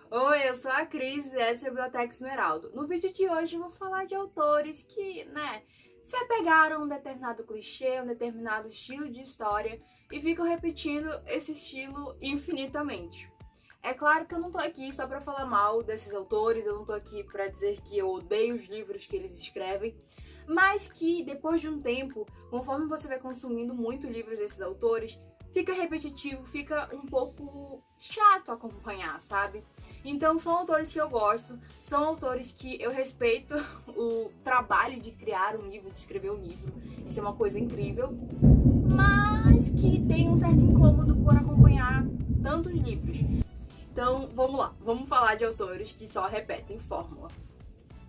Oi, eu sou a Cris e essa é a Biblioteca Esmeralda. No vídeo de hoje eu vou falar de autores que, se apegaram a um determinado clichê, um determinado estilo de história e ficam repetindo esse estilo infinitamente. É claro que eu não tô aqui só pra falar mal desses autores, eu não tô aqui pra dizer que eu odeio os livros que eles escrevem, mas que depois de um tempo, conforme você vai consumindo muito livros desses autores, fica repetitivo, fica um pouco chato acompanhar, sabe? Então são autores que eu gosto, são autores que eu respeito o trabalho de criar um livro, de escrever um livro. Isso é uma coisa incrível, mas que tem um certo incômodo por acompanhar tantos livros. Então vamos lá, vamos falar de autores que só repetem fórmula.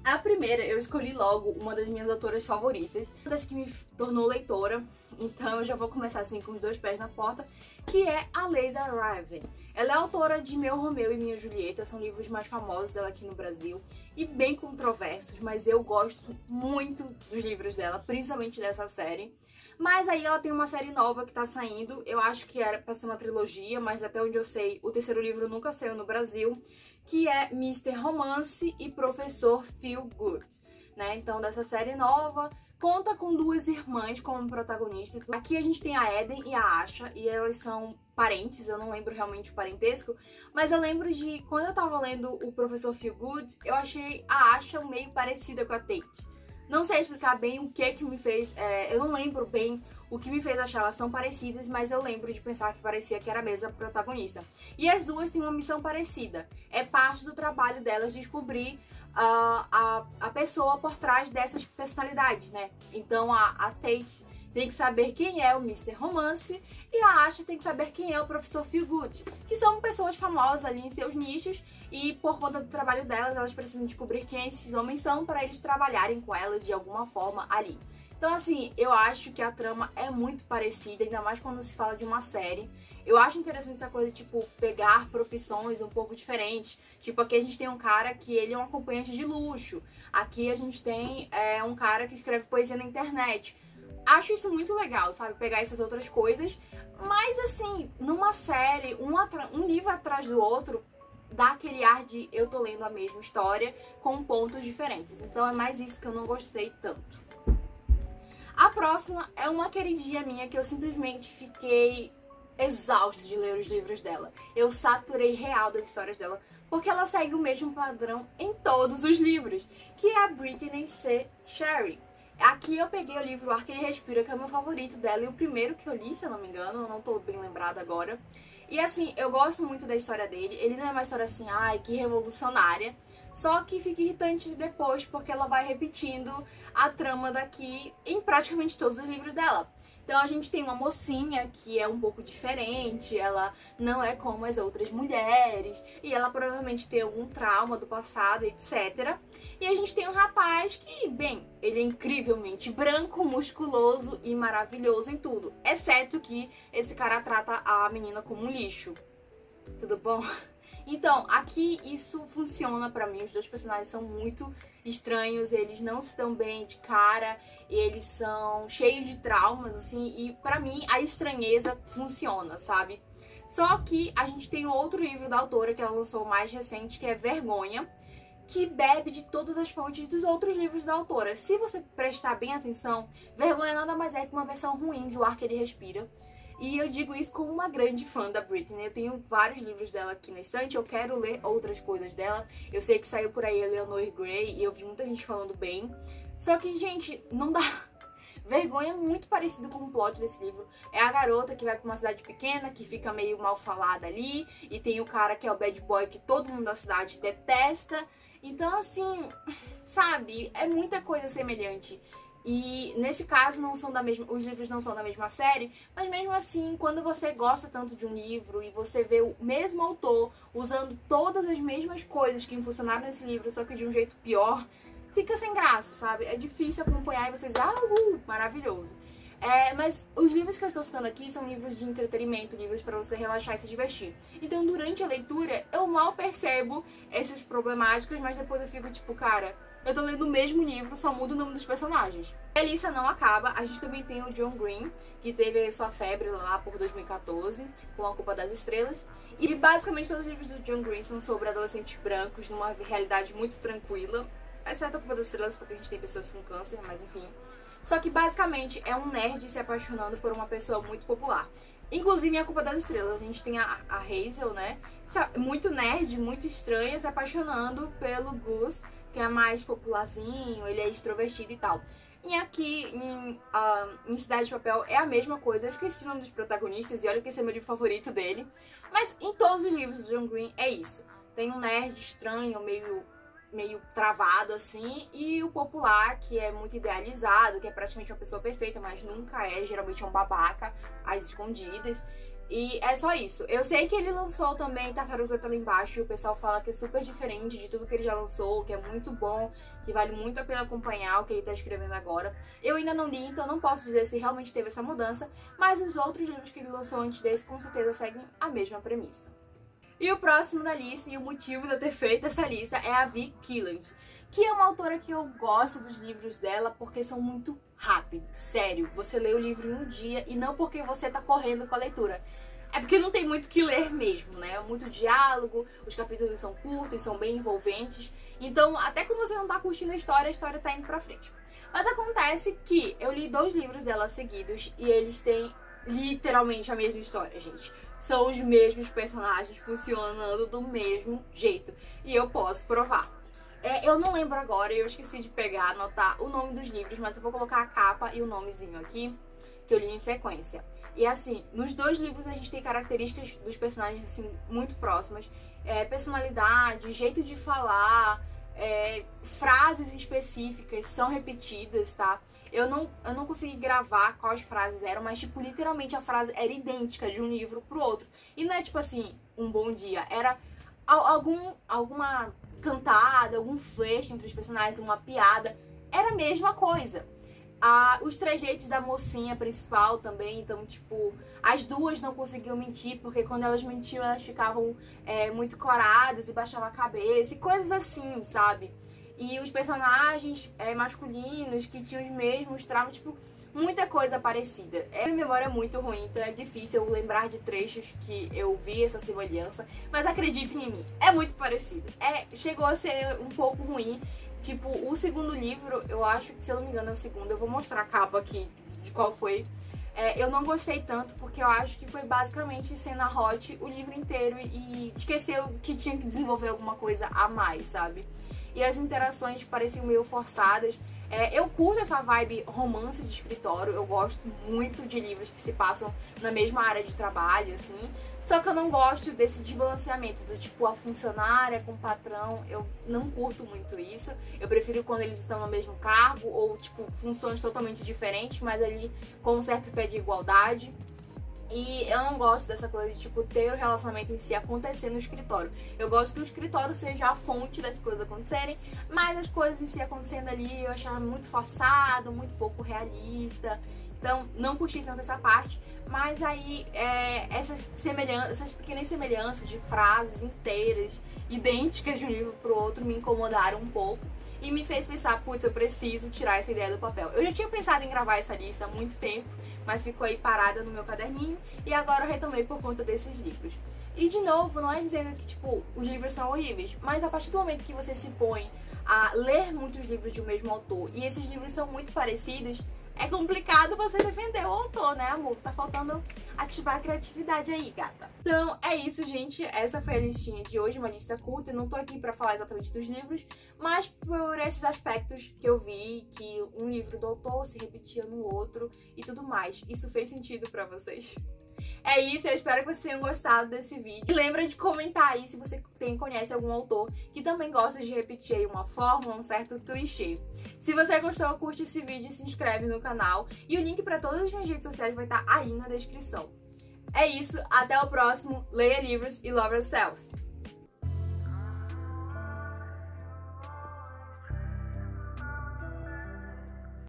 A primeira, eu escolhi logo uma das minhas autoras favoritas, uma das que me tornou leitora, então eu já vou começar assim com os dois pés na porta, que é a Leisa Raven. Ela é autora de Meu Romeu e Minha Julieta, são livros mais famosos dela aqui no Brasil e bem controversos, mas eu gosto muito dos livros dela, principalmente dessa série. Mas aí ela tem uma série nova que tá saindo, eu acho que era pra ser uma trilogia, mas até onde eu sei, o terceiro livro nunca saiu no Brasil, que é Mr. Romance e Professor Feel Good, né? Então, dessa série nova, conta com duas irmãs como protagonistas. Aqui a gente tem a Eden e a Asha, e elas são parentes, eu não lembro realmente o parentesco, mas eu lembro de, quando eu tava lendo o Professor Feel Good, eu achei a Asha meio parecida com a Tate. Não sei explicar bem o que me fez, eu não lembro bem o que me fez achar elas tão parecidas, mas eu lembro de pensar que parecia que era a mesma protagonista. E as duas têm uma missão parecida. É parte do trabalho delas descobrir a pessoa por trás dessas personalidades, né? Então a Tate tem que saber quem é o Mr. Romance e a Asha tem que saber quem é o Professor Feelgood, que são pessoas famosas ali em seus nichos e por conta do trabalho delas, elas precisam descobrir quem esses homens são para eles trabalharem com elas de alguma forma ali. Então assim, eu acho que a trama é muito parecida, ainda mais quando se fala de uma série. Eu acho interessante essa coisa, tipo, pegar profissões um pouco diferentes. Tipo, aqui a gente tem um cara que ele é um acompanhante de luxo. Aqui a gente tem um cara que escreve poesia na internet. Acho isso muito legal, sabe? Pegar essas outras coisas. Mas, assim, numa série, um livro atrás do outro, dá aquele ar de eu tô lendo a mesma história com pontos diferentes. Então é mais isso que eu não gostei tanto. A próxima é uma queridinha minha que eu simplesmente fiquei exausta de ler os livros dela. Eu saturei real das histórias dela, porque ela segue o mesmo padrão em todos os livros, que é a Brittany C. Sherry. Aqui eu peguei o livro O Ar que Ele Respira, que é o meu favorito dela, e o primeiro que eu li, se eu não me engano, eu não tô bem lembrada agora. E assim, eu gosto muito da história dele, ele não é uma história assim, ai, que revolucionária, só que fica irritante depois, porque ela vai repetindo a trama daqui em praticamente todos os livros dela. Então a gente tem uma mocinha que é um pouco diferente, ela não é como as outras mulheres, e ela provavelmente tem algum trauma do passado, etc. E a gente tem um rapaz que, bem, ele é incrivelmente branco, musculoso e maravilhoso em tudo, exceto que esse cara trata a menina como um lixo. Tudo bom? Então, aqui isso funciona pra mim, os dois personagens são muito estranhos, eles não se dão bem de cara, eles são cheios de traumas, assim, e pra mim a estranheza funciona, sabe? Só que a gente tem outro livro da autora que ela lançou mais recente, que é Vergonha, que bebe de todas as fontes dos outros livros da autora. Se você prestar bem atenção, Vergonha nada mais é que uma versão ruim de O Ar que Ele Respira. E eu digo isso como uma grande fã da Brittany. Eu tenho vários livros dela aqui na estante, eu quero ler outras coisas dela. Eu sei que saiu por aí a Leonor Grey e eu vi muita gente falando bem. Só que, gente, não dá. Vergonha é muito parecido com o plot desse livro. É a garota que vai pra uma cidade pequena, que fica meio mal falada ali, e tem o cara que é o bad boy que todo mundo da cidade detesta. Então, assim, sabe, é muita coisa semelhante. E nesse caso não são da mesma, os livros não são da mesma série, mas mesmo assim, quando você gosta tanto de um livro e você vê o mesmo autor usando todas as mesmas coisas que funcionaram nesse livro, só que de um jeito pior, fica sem graça, sabe? É difícil acompanhar e vocês, maravilhoso. Mas os livros que eu estou citando aqui são livros de entretenimento, livros para você relaxar e se divertir. Então, durante a leitura, eu mal percebo essas problemáticas, mas depois eu fico tipo, cara, eu tô lendo o mesmo livro, só muda o nome dos personagens. A lista não acaba, a gente também tem o John Green, que teve sua febre lá por 2014, com A Culpa das Estrelas. E basicamente todos os livros do John Green são sobre adolescentes brancos, numa realidade muito tranquila. Exceto A Culpa das Estrelas, porque a gente tem pessoas com câncer, mas enfim. Só que basicamente é um nerd se apaixonando por uma pessoa muito popular. Inclusive em A Culpa das Estrelas, a gente tem a Hazel, né? Muito nerd, muito estranha, se apaixonando pelo Gus, que é mais popularzinho, ele é extrovertido e tal. E aqui em Cidade de Papel é a mesma coisa. Eu esqueci o nome dos protagonistas e olha que esse é meu livro favorito dele. Mas em todos os livros do John Green é isso. Tem um nerd estranho, meio travado assim, e o popular, que é muito idealizado, que é praticamente uma pessoa perfeita, mas nunca é, geralmente é um babaca, às escondidas. E é só isso. Eu sei que ele lançou também Tartaruga Tá Lá Embaixo, e o pessoal fala que é super diferente de tudo que ele já lançou, que é muito bom, que vale muito a pena acompanhar o que ele tá escrevendo agora. Eu ainda não li, então não posso dizer se realmente teve essa mudança, mas os outros livros que ele lançou antes desse com certeza seguem a mesma premissa. E o próximo da lista, e o motivo de eu ter feito essa lista, é a Vicky Killand, que é uma autora que eu gosto dos livros dela porque são muito rápidos. Sério, você lê o livro em um dia e não porque você tá correndo com a leitura. É porque não tem muito o que ler mesmo, né? É muito diálogo, os capítulos são curtos, são bem envolventes. Então, até quando você não tá curtindo a história tá indo pra frente. Mas acontece que eu li 2 livros dela seguidos e eles têm literalmente a mesma história, gente. São os mesmos personagens funcionando do mesmo jeito. E eu posso provar. Eu não lembro agora, eu esqueci de pegar, anotar o nome dos livros, mas eu vou colocar a capa e o nomezinho aqui, que eu li em sequência. E assim, nos 2 livros a gente tem características dos personagens assim, muito próximas. Personalidade, jeito de falar, frases específicas são repetidas, tá? Eu não consegui gravar quais frases eram, mas, tipo, literalmente a frase era idêntica de um livro pro outro. E não é, tipo assim, um bom dia. Era alguma cantada, algum flash entre os personagens, uma piada. Era a mesma coisa. Os trejeitos da mocinha principal também, então, tipo, as duas não conseguiam mentir, porque quando elas mentiam, elas ficavam muito coradas e baixavam a cabeça, e coisas assim, sabe? E os personagens masculinos que tinham os mesmos traumas, tipo, muita coisa parecida. Minha memória é muito ruim, então é difícil eu lembrar de trechos que eu vi essa semelhança, mas acreditem em mim, é muito parecido. Chegou a ser um pouco ruim. Tipo, o segundo livro, eu acho que, se eu não me engano, é o segundo. Eu vou mostrar a capa aqui de qual foi. Eu não gostei tanto, porque eu acho que foi basicamente cena hot o livro inteiro e esqueceu que tinha que desenvolver alguma coisa a mais, sabe? E as interações pareciam meio forçadas. Eu curto essa vibe romance de escritório, eu gosto muito de livros que se passam na mesma área de trabalho, assim. Só que eu não gosto desse desbalanceamento do tipo a funcionária com o patrão, eu não curto muito isso. Eu prefiro quando eles estão no mesmo cargo ou tipo funções totalmente diferentes, mas ali com um certo pé de igualdade. E eu não gosto dessa coisa de, tipo, ter o relacionamento em si acontecer no escritório. Eu gosto que o escritório seja a fonte das coisas acontecerem, mas as coisas em si acontecendo ali eu achava muito forçado, muito pouco realista. Então, não curti tanto essa parte. Mas aí, essas pequenas semelhanças de frases inteiras, idênticas de um livro pro outro, me incomodaram um pouco. E me fez pensar, putz, eu preciso tirar essa ideia do papel. Eu já tinha pensado em gravar essa lista há muito tempo, mas ficou aí parada no meu caderninho. E agora eu retomei por conta desses livros. E de novo, não é dizendo que, tipo, os livros são horríveis, mas a partir do momento que você se põe a ler muitos livros de um mesmo autor, e esses livros são muito parecidos, é complicado você defender o autor, né, amor? Tá faltando ativar a criatividade aí, gata. Então, é isso, gente. Essa foi a listinha de hoje, uma lista curta. Eu não tô aqui pra falar exatamente dos livros, mas por esses aspectos que eu vi, que um livro do autor se repetia no outro e tudo mais. Isso fez sentido pra vocês? É isso, eu espero que vocês tenham gostado desse vídeo. E lembra de comentar aí se você conhece algum autor que também gosta de repetir aí uma fórmula, um certo clichê. Se você gostou, curte esse vídeo e se inscreve no canal. E o link para todas as minhas redes sociais vai estar aí na descrição. É isso, até o próximo. Leia livros e love yourself!